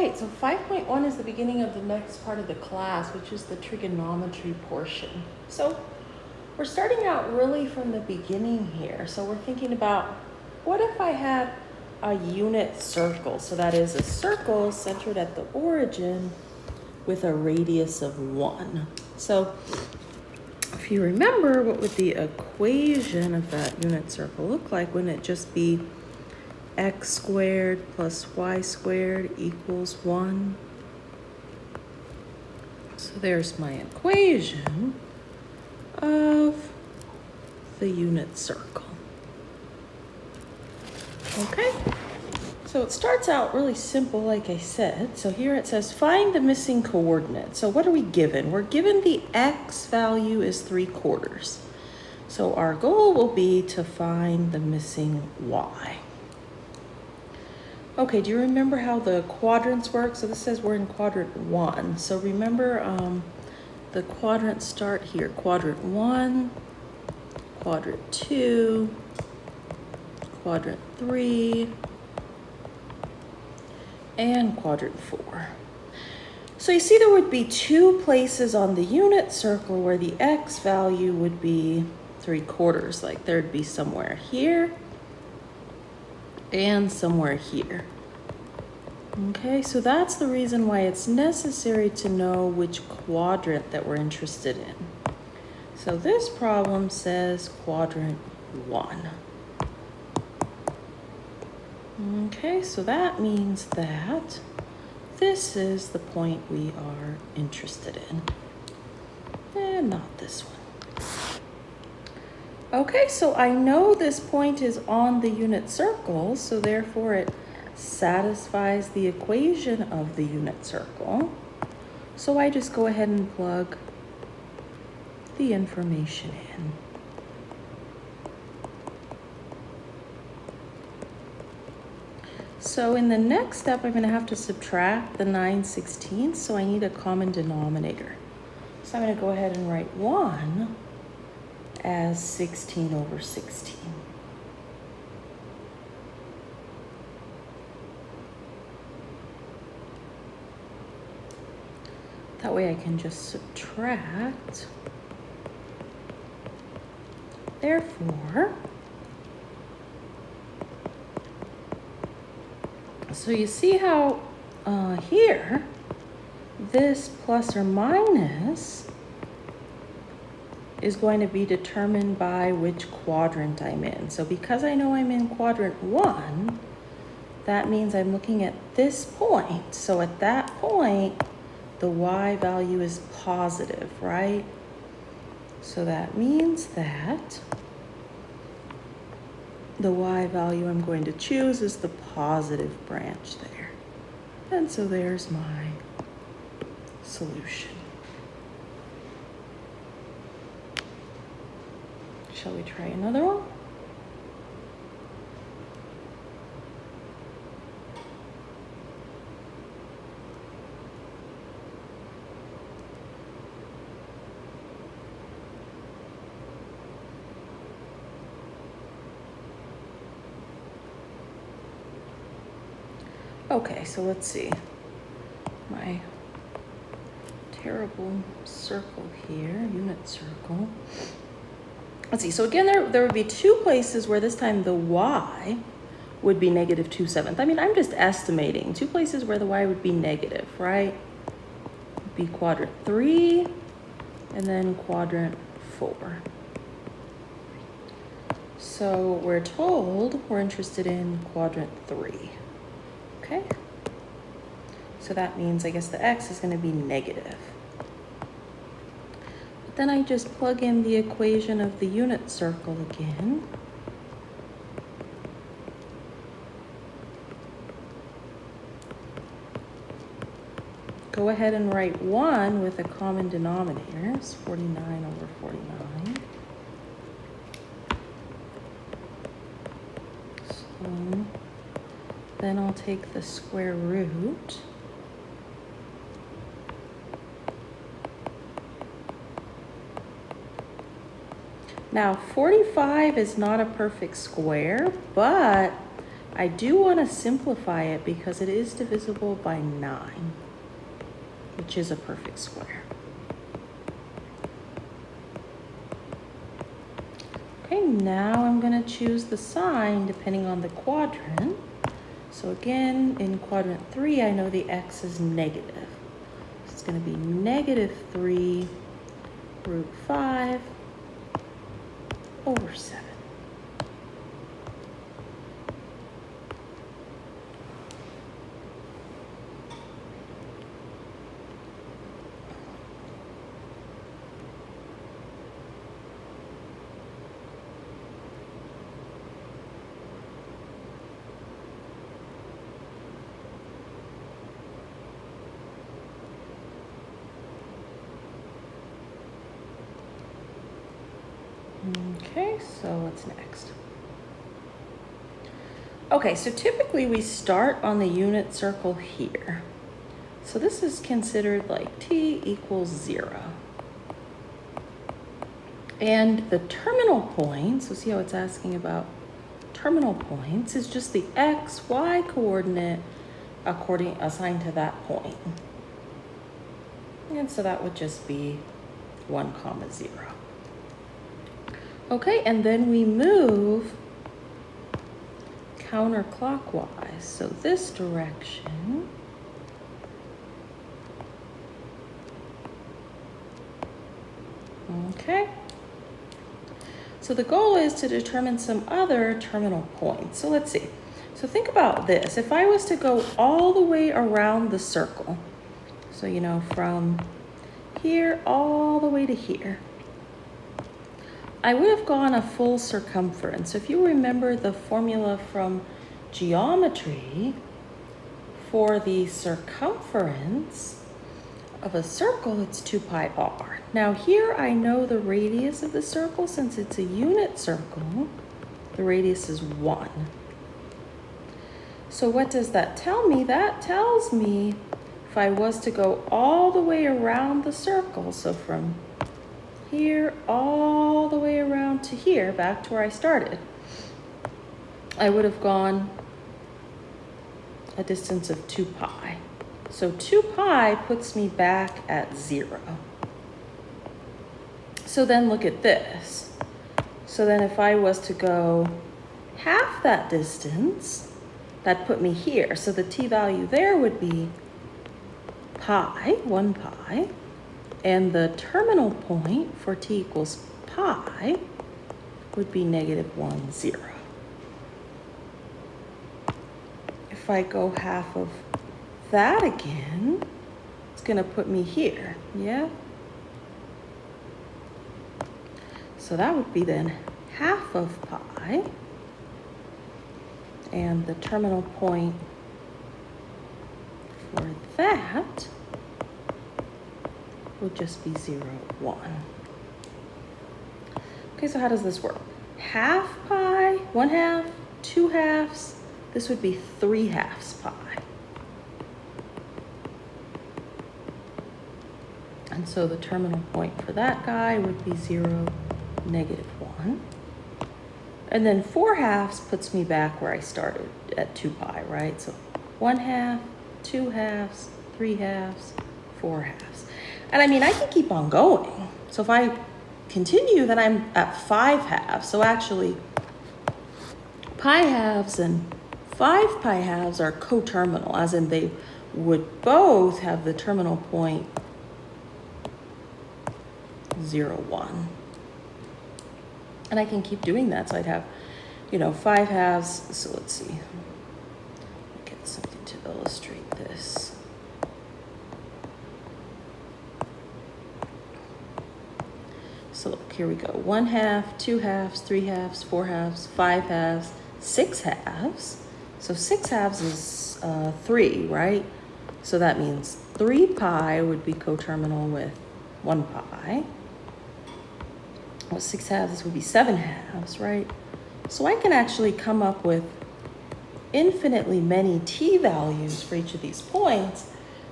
right, so 5.1 is the beginning of the next part of the class, which is the trigonometry portion. So we're starting out really from the beginning here. So we're thinking about, what if I had a unit circle? So that is a circle centered at the origin with a radius of 1. So if you remember, what would the equation of that unit circle look like? Wouldn't it just be x squared plus y squared equals 1? So there's my equation of the unit circle. Okay, so it starts out really simple, like I said. So here it says, find the missing coordinate. So what are we given? We're given the x value is 3/4. So our goal will be to find the missing y. Okay, do you remember how the quadrants work? So this says we're in quadrant 1. So remember the quadrants start here. Quadrant 1, quadrant 2, quadrant 3, and quadrant 4. So you see there would be 2 places on the unit circle where the x value would be 3/4. Like there'd be somewhere here and somewhere here. Okay, so that's the reason why it's necessary to know which quadrant that we're interested in. So this problem says quadrant 1. Okay, so that means that this is the point we are interested in, and not this one. Okay, so I know this point is on the unit circle, so therefore it satisfies the equation of the unit circle. So I just go ahead and plug the information in. So in the next step, I'm going to have to subtract the 9/16, so I need a common denominator. So I'm going to go ahead and write 1 as 16/16. That way I can just subtract. Therefore, so you see how here, this plus or minus is going to be determined by which quadrant I'm in. So because I know I'm in quadrant 1, that means I'm looking at this point. So at that point, the y value is positive, right? So that means that the y value I'm going to choose is the positive branch there. And so there's my solution. Shall we try another one? Okay, so let's see. My terrible circle here, unit circle. Let's see, so again, there would be 2 places where this time the y would be negative 2/7. I mean, I'm just estimating. 2 places where the y would be negative, right? Would be quadrant 3 and then quadrant 4. So we're told we're interested in quadrant 3. Okay, so that means I guess the x is going to be negative. But then I just plug in the equation of the unit circle again. Go ahead and write 1 with a common denominator. It's 49/49. So then I'll take the square root. Now 45 is not a perfect square, but I do want to simplify it because it is divisible by 9, which is a perfect square. Okay, now I'm going to choose the sign depending on the quadrant. So again, in quadrant 3, I know the x is negative. So it's going to be negative 3 root 5 over 7. Okay, so what's next? Okay, so typically we start on the unit circle here. So this is considered like t equals 0. And the terminal point, so see how it's asking about terminal points, is just the x, y coordinate assigned to that point. And so that would just be 1, 0. Okay, and then we move counterclockwise. So this direction. Okay. So the goal is to determine some other terminal points. So let's see. So think about this. If I was to go all the way around the circle, so you know, from here all the way to here, I would have gone a full circumference. If you remember the formula from geometry for the circumference of a circle, it's 2 pi r. Now here I know the radius of the circle. Since it's a unit circle, the radius is 1. So what does that tell me? That tells me if I was to go all the way around the circle, so from here all the way around to here, back to where I started, I would have gone a distance of 2 pi. So 2 pi puts me back at 0. So then look at this. So then if I was to go half that distance, that put me here. So the t value there would be pi, 1 pi. And the terminal point for t equals pi would be -1, 0. If I go half of that again, it's going to put me here, yeah? So that would be then half of pi. And the terminal point for that would just be 0, 1. Okay, so how does this work? Half pi, 1/2, 2/2. This would be 3/2 pi. And so the terminal point for that guy would be 0, -1. And then 4/2 puts me back where I started at 2 pi, right? So 1/2, 2/2, 3/2, 4/2. And I mean, I can keep on going. So if I continue, then I'm at 5/2. So actually, pi halves and 5 pi halves are coterminal, as in they would both have the terminal point 0, 1. And I can keep doing that. So I'd have, 5/2. So let's see. Get something to illustrate this. So look, here we go. 1/2, 2/2, 3/2, 4/2, 5/2, 6/2. So 6/2 is 3, right? So that means 3 pi would be coterminal with 1 pi. Well, 6/2 would be 7/2, right? So I can actually come up with infinitely many t values for each of these points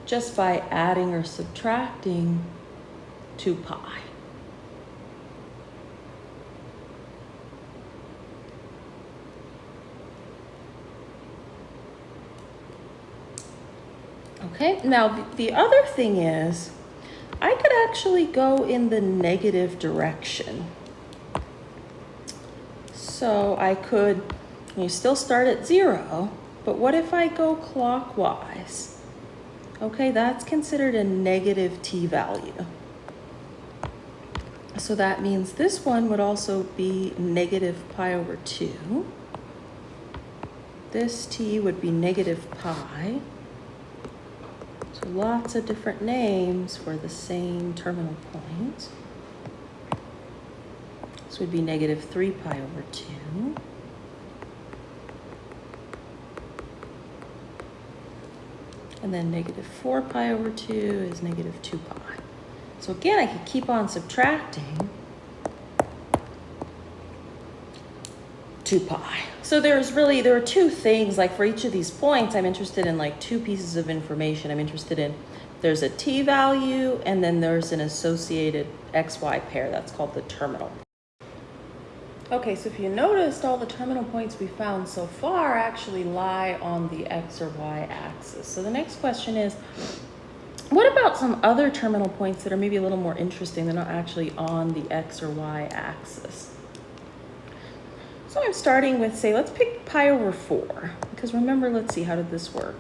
just by adding or subtracting 2 pi. Okay, now the other thing is, I could actually go in the negative direction. So I could, you still start at 0, but what if I go clockwise? Okay, that's considered a negative t-value. So that means this one would also be negative pi over 2. This t would be negative pi. So lots of different names for the same terminal point. This would be negative 3 pi over 2. And then negative 4 pi over 2 is negative 2 pi. So again, I could keep on subtracting 2 pi. So there are two things, like for each of these points, I'm interested in like two pieces of information. I'm interested in, there's a t-value, and then there's an associated xy pair. That's called the terminal. Okay, so if you noticed, all the terminal points we found so far actually lie on the x or y axis. So the next question is, what about some other terminal points that are maybe a little more interesting? They're not actually on the x or y axis. So I'm starting with, say, let's pick pi over 4. Because remember, let's see, how did this work?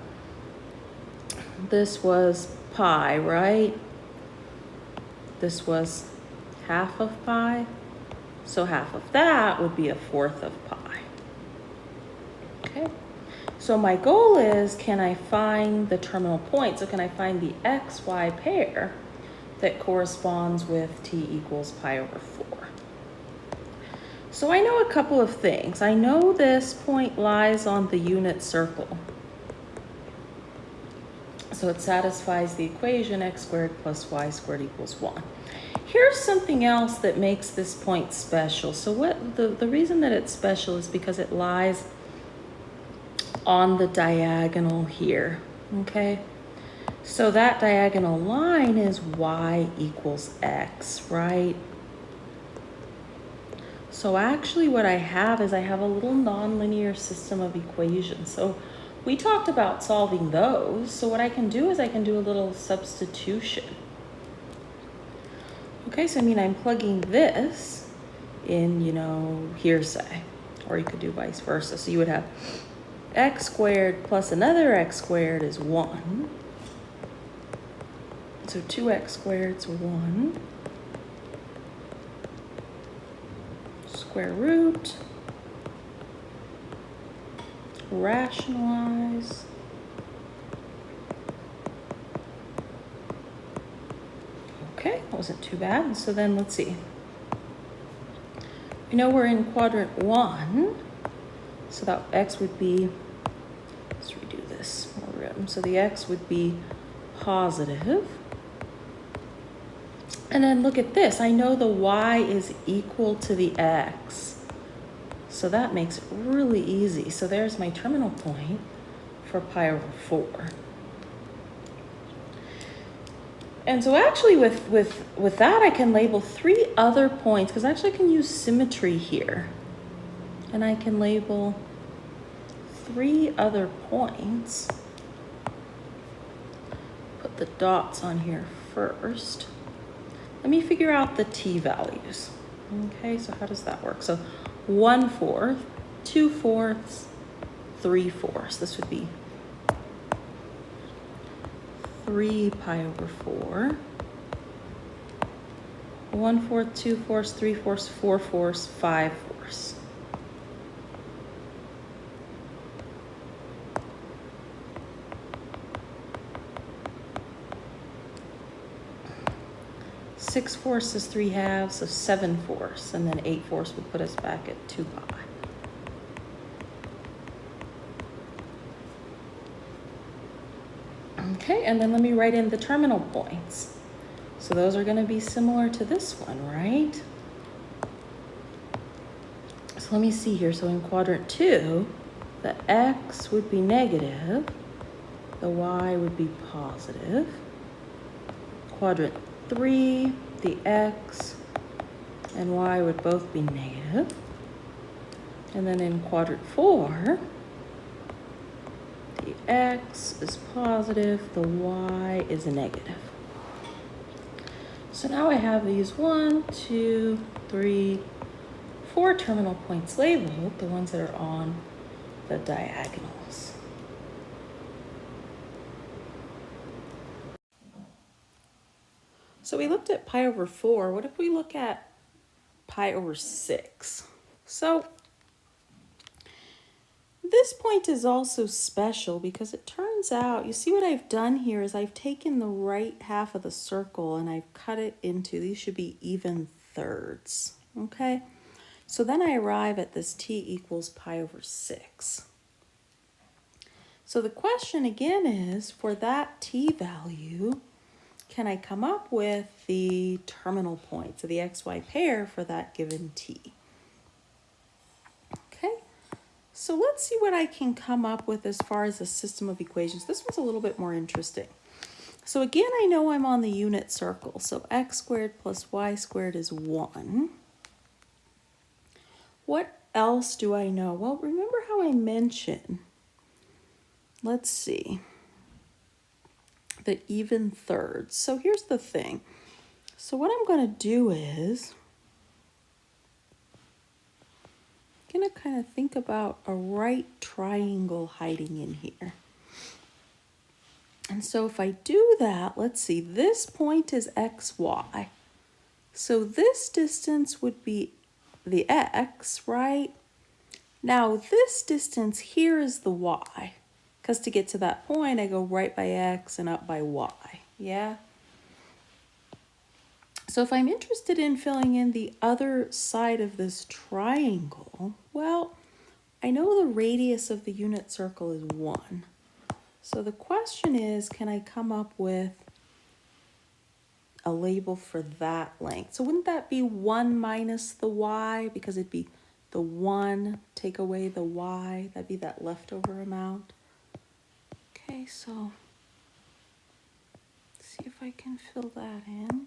This was pi, right? This was half of pi. So half of that would be a fourth of pi. Okay. So my goal is, can I find the terminal point? So can I find the xy pair that corresponds with t equals pi over 4? So I know a couple of things. I know this point lies on the unit circle. So it satisfies the equation x squared plus y squared equals 1. Here's something else that makes this point special. So what the reason that it's special is because it lies on the diagonal here, okay? So that diagonal line is y equals x, right? So actually what I have is I have a little nonlinear system of equations. So we talked about solving those. So what I can do is I can do a little substitution. Okay, so I mean, I'm plugging this in, here, say, or you could do vice versa. So you would have x squared plus another x squared is 1. So 2x squared is 1. Square root, rationalize, okay, that wasn't too bad. So then let's see. We know we're in quadrant 1, so that x would be, let's redo this, more room. So the x would be positive. And then look at this. I know the y is equal to the x. So that makes it really easy. So there's my terminal point for pi over 4. And so actually with that, I can label 3 other points, because actually I can use symmetry here. And I can label 3 other points. Put the dots on here first. Let me figure out the t-values. Okay, so how does that work? So 1/4, 2/4, 3/4. This would be 3 pi over 4. 1/4, 2/4, 3/4, 4/4, 5/4. Six fourths is 3/2, so 7/4, and then 8/4 would put us back at 2 pi. Okay, and then let me write in the terminal points. So those are going to be similar to this one, right? So let me see here. So in quadrant 2, the x would be negative, the y would be positive. Quadrant 3, the x and y would both be negative. And then in quadrant 4, the x is positive, the y is negative. So now I have these 1, 2, 3, 4 terminal points labeled, the ones that are on the diagonals. So we looked at pi over 4. What if we look at pi over 6? So this point is also special because it turns out, you see what I've done here is I've taken the right half of the circle and I've cut it into, these should be even thirds, okay? So then I arrive at this t equals pi over 6. So the question again is, for that t value, can I come up with the terminal points of the xy pair for that given t? Okay, so let's see what I can come up with as far as a system of equations. This one's a little bit more interesting. So again, I know I'm on the unit circle. So x squared plus y squared is 1. What else do I know? Well, remember how I mentioned, let's see, the even thirds. So here's the thing. So what I'm going to do is, I'm going to kind of think about a right triangle hiding in here. And so if I do that, let's see, this point is xy. So this distance would be the x, right? Now this distance here is the y, because to get to that point, I go right by x and up by y, yeah? So if I'm interested in filling in the other side of this triangle, well, I know the radius of the unit circle is 1. So the question is, can I come up with a label for that length? So wouldn't that be 1 minus the y, because it'd be the 1 take away the y, that'd be that leftover amount. Okay, so let's see if I can fill that in.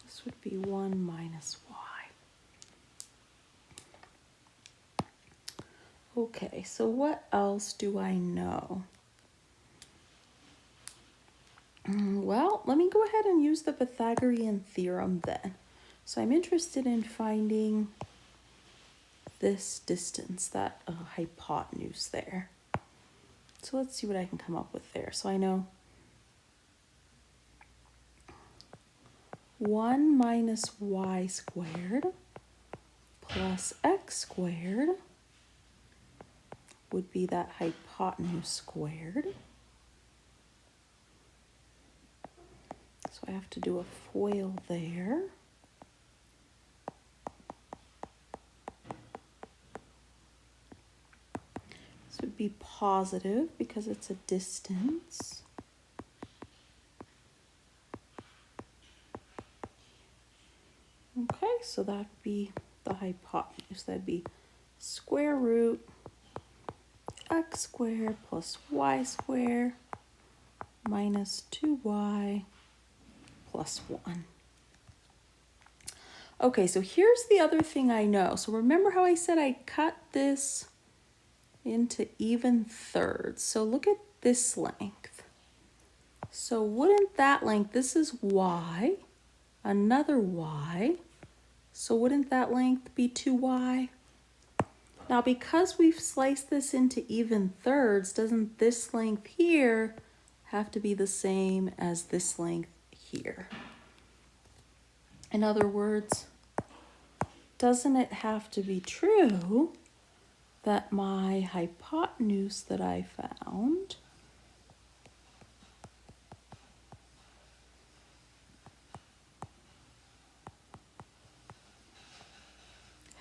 This would be 1 minus y. Okay, so what else do I know? Well, let me go ahead and use the Pythagorean theorem then. So I'm interested in finding this distance, that hypotenuse there. So let's see what I can come up with there. So I know 1 minus y squared plus x squared would be that hypotenuse squared. So I have to do a FOIL there. This would be positive because it's a distance. Okay, so that'd be the hypotenuse. That'd be square root x squared plus y squared minus 2y plus 1. Okay, so here's the other thing I know. So remember how I said I cut this into even thirds. So look at this length. So wouldn't that length, this is y, another y. So wouldn't that length be 2y? Now because we've sliced this into even thirds, doesn't this length here have to be the same as this length here? In other words, doesn't it have to be true that my hypotenuse that I found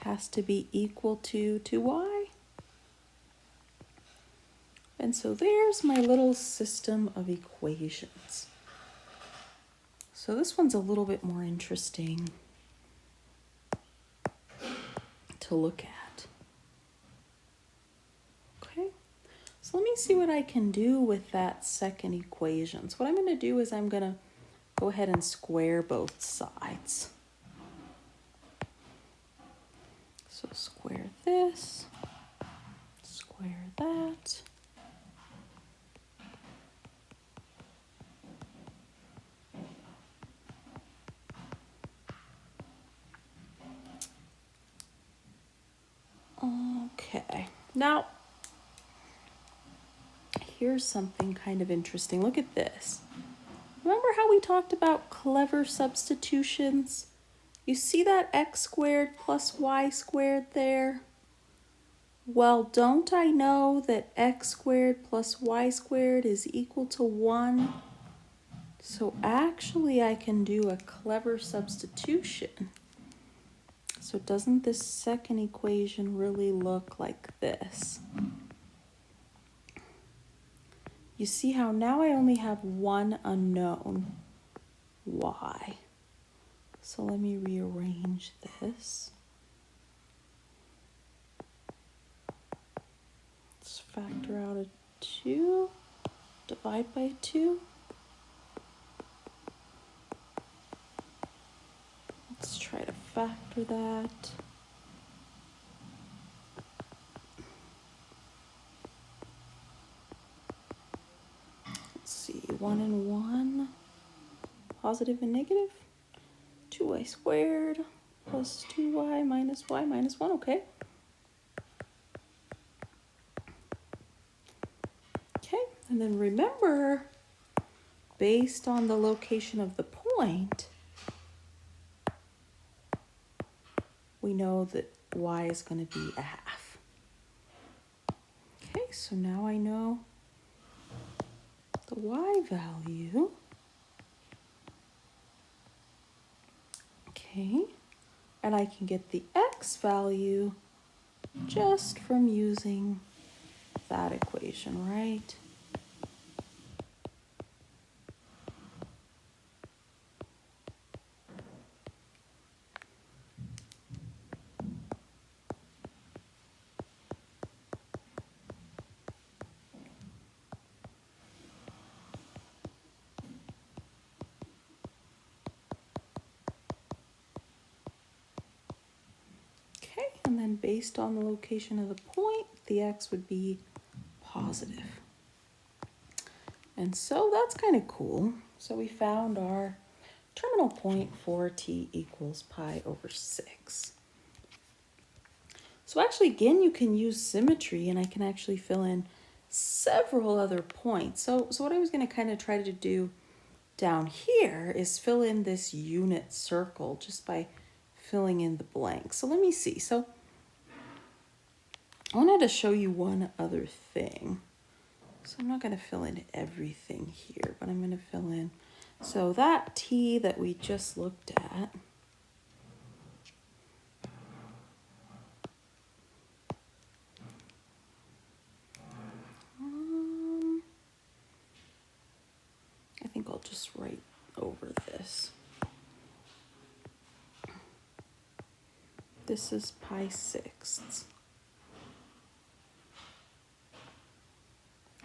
has to be equal to 2y? And so there's my little system of equations. So this one's a little bit more interesting to look at. Okay, so let me see what I can do with that second equation. So what I'm going to do is I'm going to go ahead and square both sides. So square this that. Okay, now here's something kind of interesting. Look at this. Remember how we talked about clever substitutions? You see that x squared plus y squared there? Well, don't I know that x squared plus y squared is equal to 1? So actually I can do a clever substitution. So doesn't this second equation really look like this? You see how now I only have one unknown, y. So let me rearrange this. Let's factor out a 2, divide by 2. Let's try to factor that. Let's see, 1 and 1, positive and negative. 2y squared plus 2y minus 1, okay. Okay, and then remember, based on the location of the point, we know that y is going to be a half. Okay, so now I know the y value. Okay, and I can get the x value just from using that equation, right? Okay, and then based on the location of the point, the x would be positive. And so that's kind of cool. So we found our terminal point for t equals pi over 6. So actually, again, you can use symmetry, and I can actually fill in several other points. So what I was going to kind of try to do down here is fill in this unit circle just by filling in the blanks. So let me see. So I wanted to show you one other thing. So I'm not going to fill in everything here, but I'm going to fill in. So that t that we just looked at, I think I'll just write over this. This is pi sixths.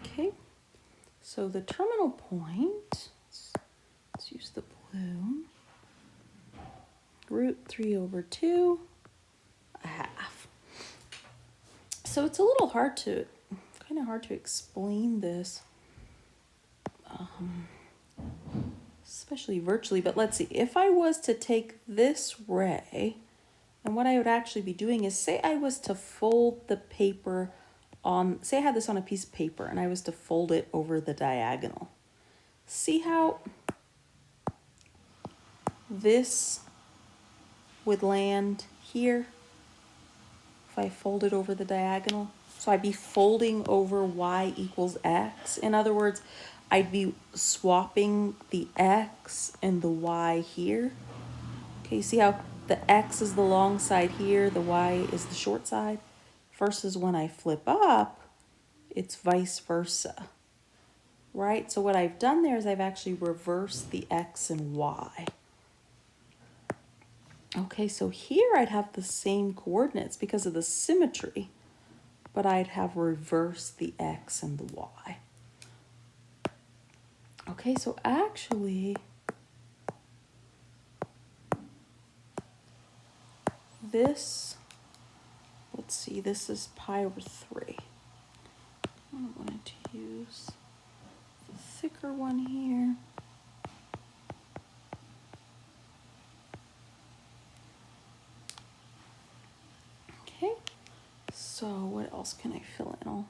Okay, so the terminal point, let's use the blue, root 3 over 2, a half. So it's a little hard to, kind of hard to explain this, especially virtually, but let's see. If I was to take this ray, and what I would actually be doing is, say I was to fold the paper on, say I had this on a piece of paper and I was to fold it over the diagonal. See how this would land here if I fold it over the diagonal? So I'd be folding over y equals x. In other words, I'd be swapping the x and the y here. Okay, see how the x is the long side here, the y is the short side? Versus when I flip up, it's vice versa, right? So what I've done there is I've actually reversed the x and y. Okay, so here I'd have the same coordinates because of the symmetry, but I'd have reversed the x and the y. Okay, so actually, this, let's see, this is pi over 3. I'm going to use the thicker one here. Okay, so what else can I fill in?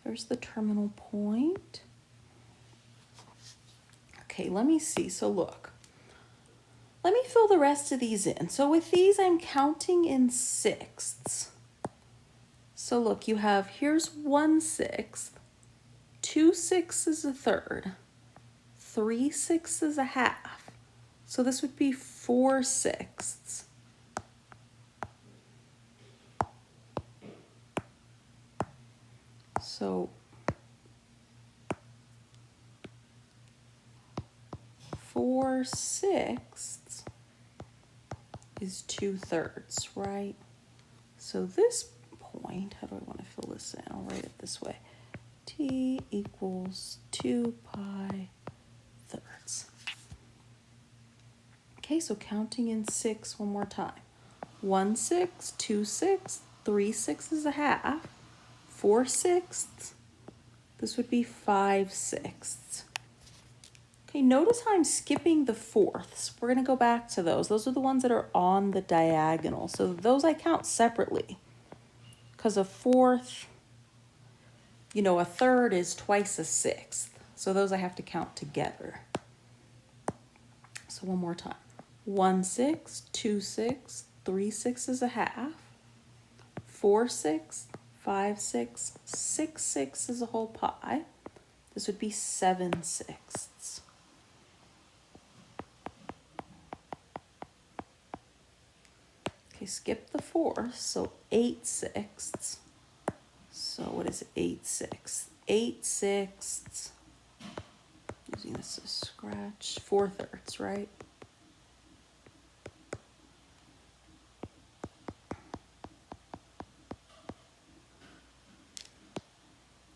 There's the terminal point. Okay, let me see. So look, let me fill the rest of these in. So with these, I'm counting in sixths. So look, you have, here's 1/6, 2/6 is a third, 3/6 is a half. So this would be 4/6. So 4/6 is 2/3, right? So this point, how do I want to fill this in? I'll write it this way. T equals 2 pi thirds. Okay, so counting in 6 one more time. 1/6, 2/6, 3/6 is a half, 4/6. This would be 5/6. Okay, notice how I'm skipping the fourths. We're going to go back to those. Those are the ones that are on the diagonal. So those I count separately because a fourth, you know, a third is twice a sixth. So those I have to count together. So one more time. 1/6, 2/6, 3/6 is a half, 4/6, 5/6, 6/6 is a whole pi. This would be 7/6. Okay, skip the fourth, so 8/6. So what is 8/6? 8/6, using this as scratch, 4/3, right?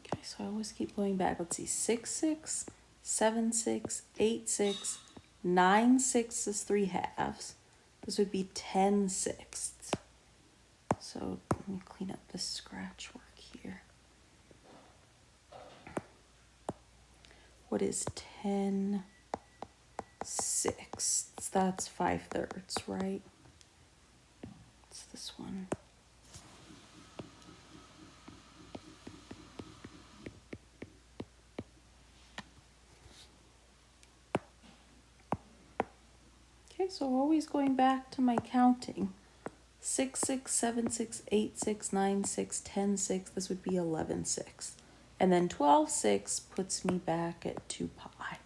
Okay, so I always keep going back. Let's see, 6/6, 7/6, 8/6, 9/6 is 3/2. This would be 10/6. So let me clean up this scratch work here. What is 10/6? That's 5/3, right? It's this one. Okay, so always going back to my counting. 6/6, 7/6, 8/6, 9/6, 10/6. This would be 11/6. And then 12/6 puts me back at 2 pi.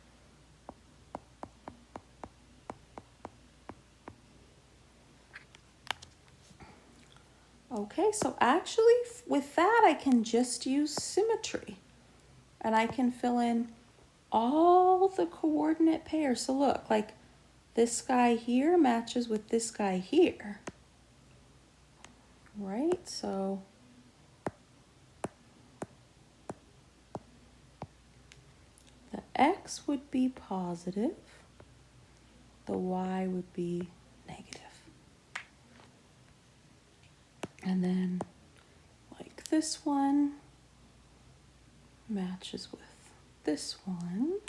Okay, so actually with that I can just use symmetry. And I can fill in all the coordinate pairs. So look, like this guy here matches with this guy here. Right, so the x would be positive, the y would be negative. And then like this one matches with this one.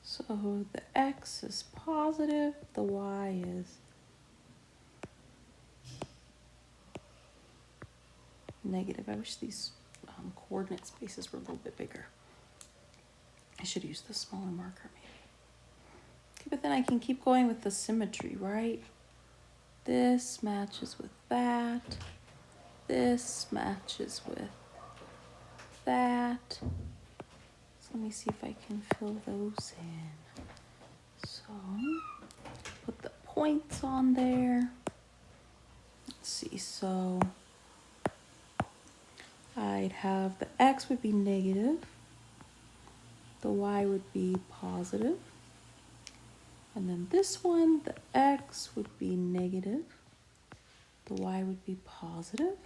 So the x is positive, the y is negative. I wish these coordinate spaces were a little bit bigger. I should use the smaller marker maybe. Okay, but then I can keep going with the symmetry, right? This matches with that. This matches with that. So let me see if I can fill those in. So put the points on there. Let's see, so I'd have the x would be negative, the y would be positive, and then this one, the x would be negative, the y would be positive.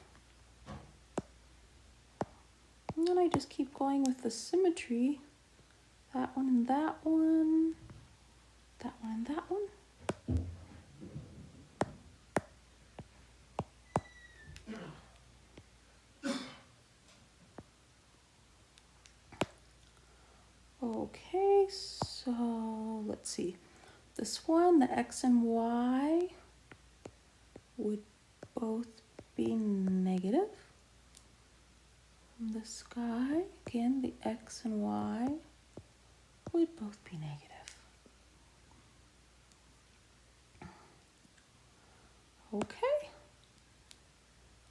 And then I just keep going with the symmetry. That one and that one, that one and that one. Okay, so let's see. This one, the x and y would both be negative. This guy, again, the x and y would both be negative. Okay.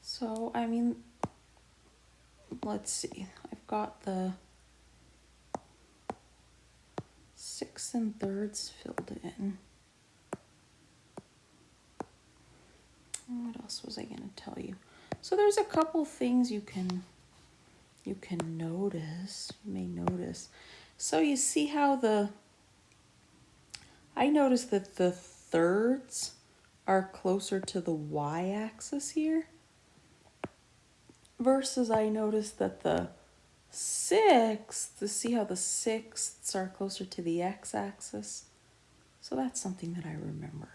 So, I mean, let's see. I've got the 6 3/3 filled in. What else was I going to tell you? So there's a couple things you can notice. You may notice. So you see how I noticed that the thirds are closer to the y-axis here, versus I noticed that the sixths, see how the sixths are closer to the x-axis? So that's something that I remember.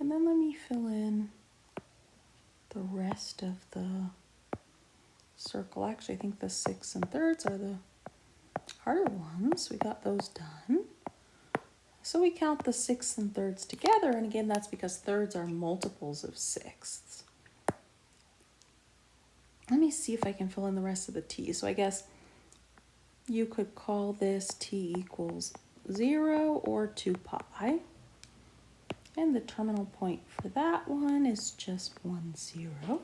And then let me fill in the rest of the circle. Actually, I think the 6 3/3 are the harder ones. We got those done. So we count the 6 3/3 together, and again, that's because thirds are multiples of sixths. Let me see if I can fill in the rest of the t. So I guess you could call this t equals 0 or 2 pi. And the terminal point for that one is just 1, 0.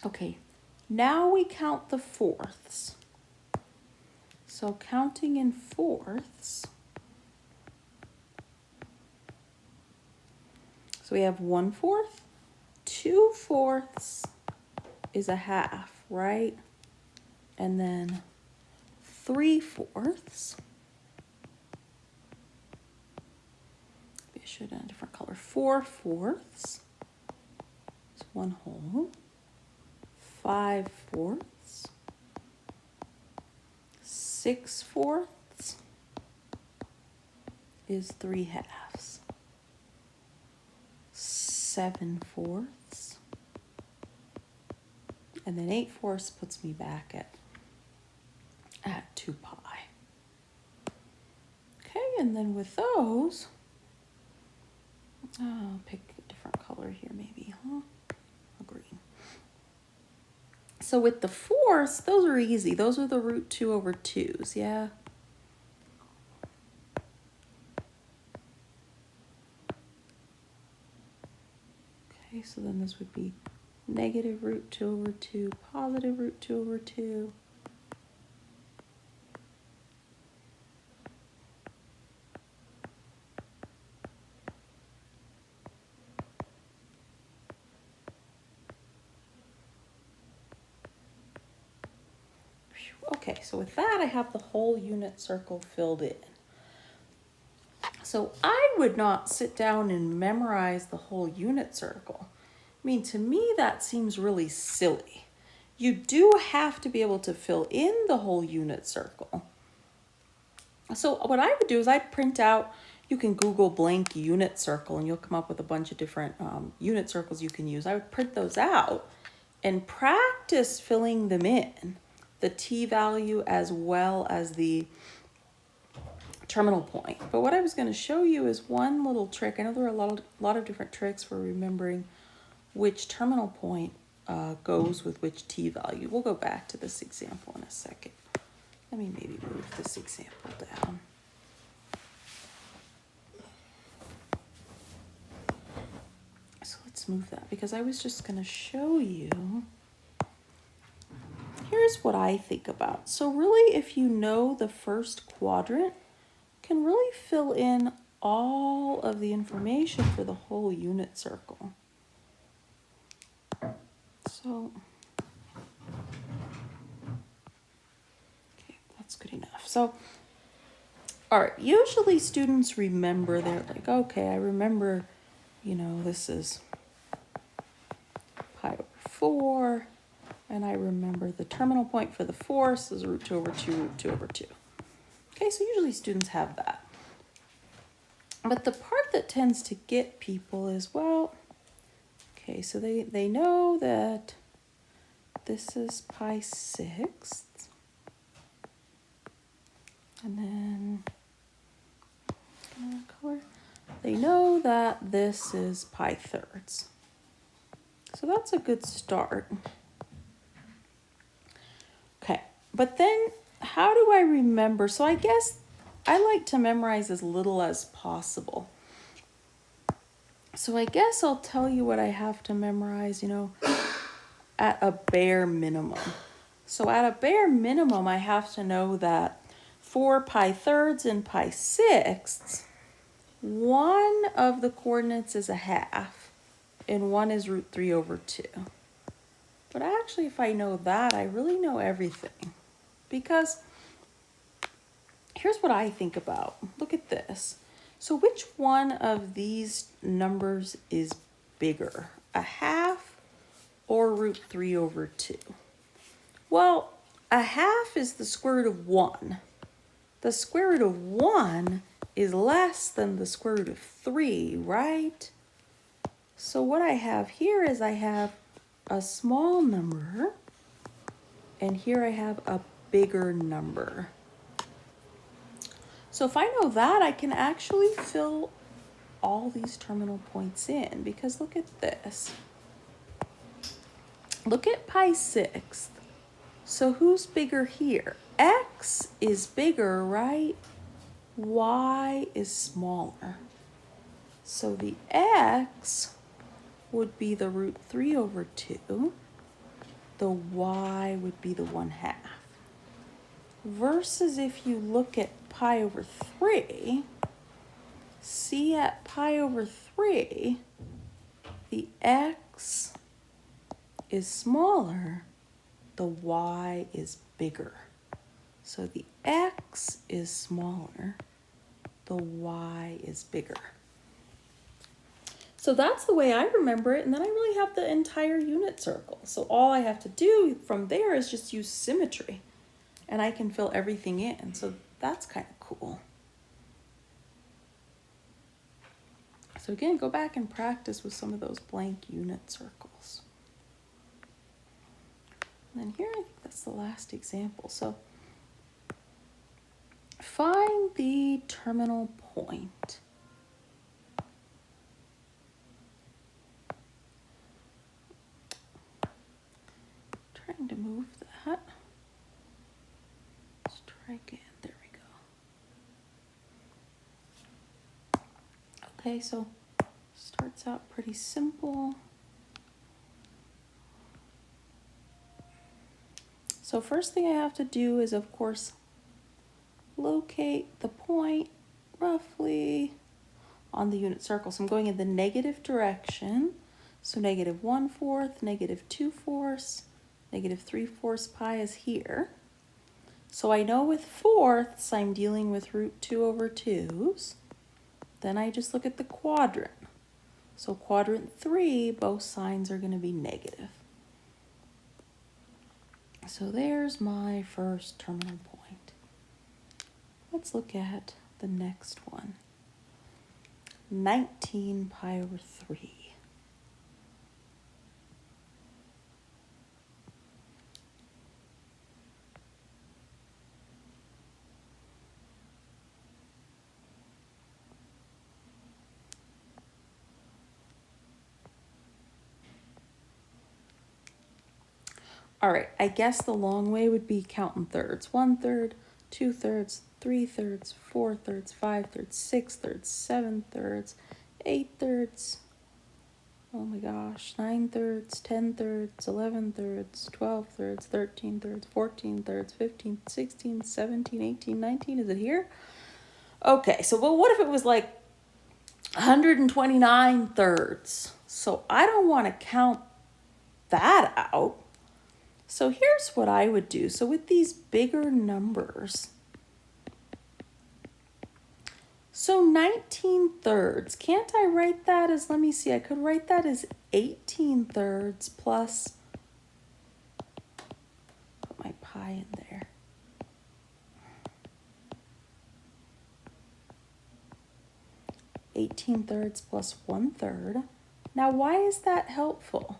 Okay, now we count the fourths. So counting in fourths, so we have 1/4, 2/4 is a half, right? And then 3/4. Maybe I should have a different color. 4/4 is 1 whole. 5/4. 6/4 is 3 halves. 7/4. And then 8/4 puts me back at 2 pi. Okay, and then with those, I'll pick a different color here maybe, huh? A green. So with the fourths, those are easy. Those are the root 2 over 2s, yeah? Okay, so then this would be negative root 2 over 2, positive root 2 over 2. Okay, so with that, I have the whole unit circle filled in. So I would not sit down and memorize the whole unit circle. I mean, to me, that seems really silly. You do have to be able to fill in the whole unit circle. So what I would do is I'd print out, you can Google blank unit circle and you'll come up with a bunch of different unit circles you can use. I would print those out and practice filling them in, the t value as well as the terminal point. But what I was going to show you is one little trick. I know there are a lot of different tricks for remembering which terminal point goes with which t value. We'll go back to this example in a second. Let me maybe move this example down. So let's move that because I was just going to show you. Here's what I think about. So really, if you know the first quadrant, you can really fill in all of the information for the whole unit circle. So, okay, that's good enough. So, all right, usually students remember, they're like, okay, I remember, this is pi over 4, and I remember the terminal point for the fourths is root 2 over 2, root 2 over 2. Okay, so usually students have that. But the part that tends to get people is, well, okay, so they know that this is pi sixths. And then color. They know that this is pi thirds. So that's a good start. Okay, but then how do I remember? So I guess I like to memorize as little as possible. So I guess I'll tell you what I have to memorize, at a bare minimum. So at a bare minimum, I have to know that for pi thirds and pi sixths, one of the coordinates is a half and one is root 3 over 2. But actually, if I know that, I really know everything. Because here's what I think about. Look at this. So which one of these numbers is bigger? A half or root 3 over 2? Well, a half is the square root of 1. The square root of 1 is less than the square root of 3, right? So what I have here is I have a small number, and here I have a bigger number. So if I know that, I can actually fill all these terminal points in, because look at this. Look at pi sixth. So who's bigger here? X is bigger, right? Y is smaller. So the X would be the root 3 over 2. The Y would be the 1/2. Versus if you look at pi over 3, see at pi over 3, the X is smaller, the Y is bigger. So the X is smaller, the Y is bigger. So that's the way I remember it, and then I really have the entire unit circle. So all I have to do from there is just use symmetry, and I can fill everything in. So that's kind of cool. So again, go back and practice with some of those blank unit circles. And then here, I think that's the last example. So find the terminal point. Trying to move that. Let's try again. There we go. Okay, so starts out pretty simple. So first thing I have to do is, of course, locate the point roughly on the unit circle. So I'm going in the negative direction. So negative 1/4, negative 2/4, negative 3/4 pi is here. So I know with fourths, I'm dealing with root 2 over 2's. Then I just look at the quadrant. So quadrant 3, both signs are going to be negative. So there's my first terminal point. Let's look at the next one. 19 pi over 3. All right, I guess the long way would be counting thirds. 1/3, 2/3, 3/3, 4/3, 5/3, 6/3, 7/3, 8/3. Oh my gosh, 9/3, 10/3, 11/3, 12/3, 13/3, 14/3, 15, 16, 17, 18, 19. Is it here? Okay, so well, what if it was like 129 thirds? So I don't want to count that out. So here's what I would do. So with these bigger numbers, so 19 thirds, can't I write that as, let me see, I could write that as 18 thirds plus, put my pi in there. (18 thirds plus 1/3). Now, why is that helpful?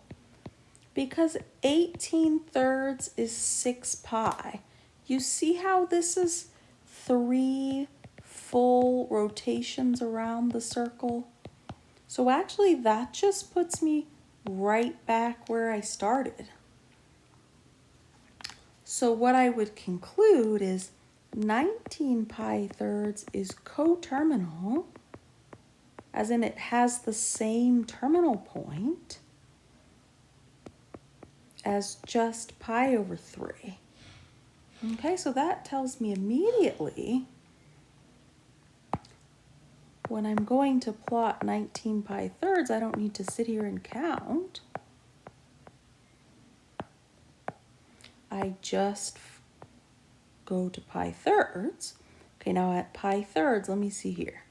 Because 18/3 is 6 pi. You see how this is 3 full rotations around the circle? So actually that just puts me right back where I started. So what I would conclude is 19 pi thirds is coterminal, as in it has the same terminal point as just pi over 3. Okay, so that tells me immediately when I'm going to plot 19 pi thirds, I don't need to sit here and count. I just go to pi thirds. Okay, now at pi thirds, let me see here.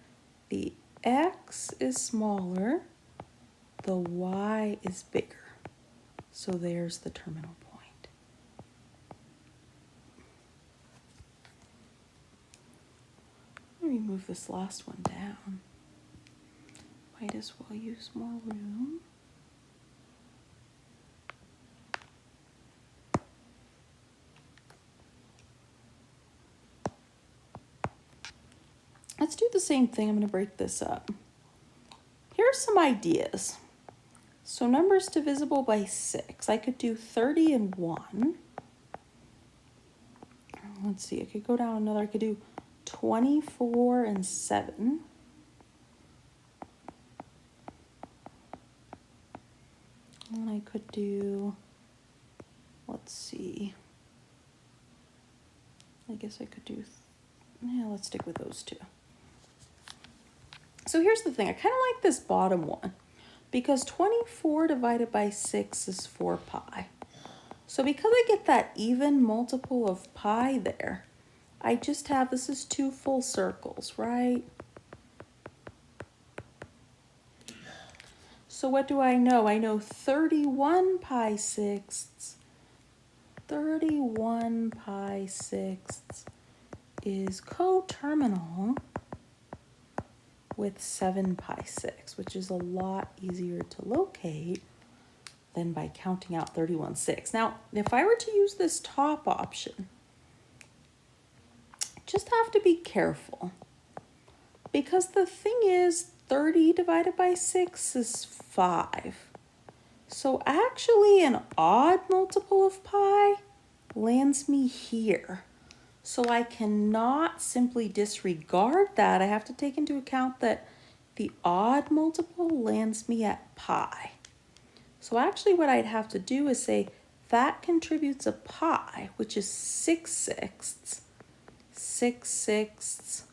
The x is smaller, the y is bigger. So there's the terminal point. Let me move this last one down. Might as well use more room. Let's do the same thing. I'm going to break this up. Here's some ideas. So numbers divisible by 6. I could do 30 and 1. Let's see, I could go down another. I could do 24 and 7. And I could do, let's see. I guess I could do, yeah, let's stick with those two. So here's the thing. I kind of like this bottom one because 24 divided by 6 is 4 pi. So because I get that even multiple of pi there, I just have, this is 2 full circles, right? So what do I know? I know 31 pi sixths. 31 pi sixths is coterminal with 7 pi 6, which is a lot easier to locate than by counting out 31/6. Now, if I were to use this top option, just have to be careful because the thing is 30 divided by 6 is 5. So actually an odd multiple of pi lands me here. So I cannot simply disregard that. I have to take into account that the odd multiple lands me at pi. So actually what I'd have to do is say that contributes a pi, which is 6 sixths. 6 sixths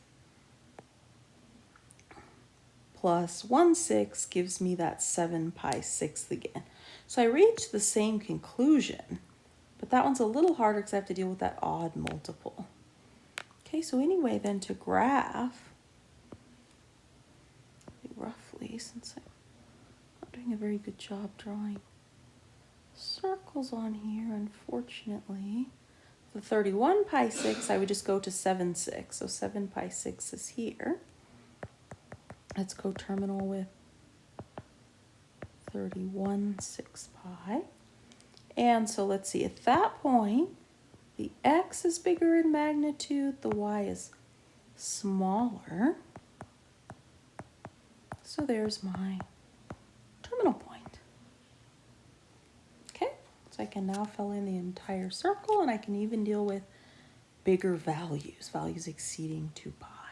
plus 1/6 gives me that 7 pi sixth again. So I reach the same conclusion, but that one's a little harder because I have to deal with that odd multiple. Okay, so anyway, then to graph, roughly, since I'm not doing a very good job drawing circles on here, unfortunately. The 31 pi 6, I would just go to 7 6. So 7 pi 6 is here. Let's go terminal with 31 6 pi. And so let's see, at that point, the x is bigger in magnitude, the y is smaller. So there's my terminal point. Okay, so I can now fill in the entire circle and I can even deal with bigger values, values exceeding 2 pi.